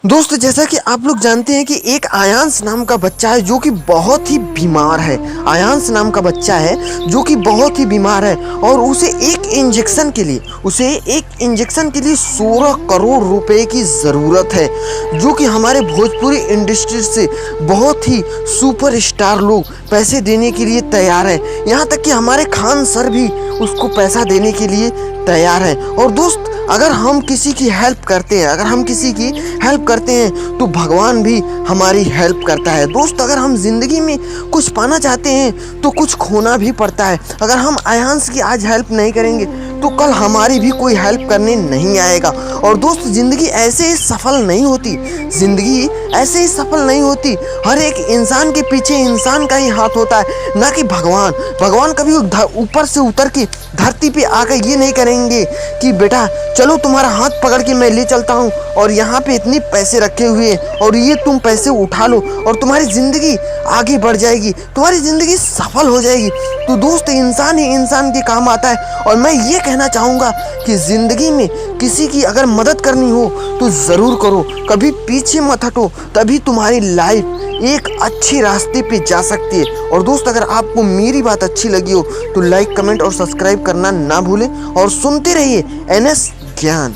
दोस्त जैसा कि आप लोग जानते हैं कि एक आयांश नाम का बच्चा है जो कि बहुत ही बीमार है। आयांश नाम का बच्चा है जो कि बहुत ही बीमार है और उसे एक इंजेक्शन के लिए 16 करोड़ रुपए की ज़रूरत है, जो कि हमारे भोजपुरी इंडस्ट्री से बहुत ही सुपरस्टार लोग पैसे देने के लिए तैयार है। यहाँ तक कि हमारे खान सर भी उसको पैसा देने के लिए तैयार है। और दोस्त अगर हम किसी की हेल्प करते हैं तो भगवान भी हमारी हेल्प करता है। दोस्त अगर हम जिंदगी में कुछ पाना चाहते हैं तो कुछ खोना भी पड़ता है। अगर हम आयांश की आज हेल्प नहीं करेंगे तो कल हमारी भी कोई हेल्प करने नहीं आएगा। और दोस्त जिंदगी ऐसे ही सफल नहीं होती। हर एक इंसान के पीछे इंसान का ही हाथ होता है, ना कि भगवान कभी ऊपर से उतर के धरती पे आकर ये नहीं करेंगे कि बेटा चलो तुम्हारा हाथ पकड़ के मैं ले चलता हूँ और यहाँ पे इतने पैसे रखे हुए हैं और ये तुम पैसे उठा लो और तुम्हारी ज़िंदगी आगे बढ़ जाएगी, तुम्हारी ज़िंदगी सफल हो जाएगी। तो दोस्त इंसान ही इंसान के काम आता है। और मैं ये कहना चाहूँगा कि ज़िंदगी में किसी की अगर मदद करनी हो तो ज़रूर करो, कभी पीछे मत हटो, तभी तुम्हारी लाइफ एक अच्छे रास्ते पे जा सकती है। और दोस्त अगर आपको मेरी बात अच्छी लगी हो तो लाइक, कमेंट और सब्सक्राइब करना ना भूलें और सुनते रहिए NS ज्ञान।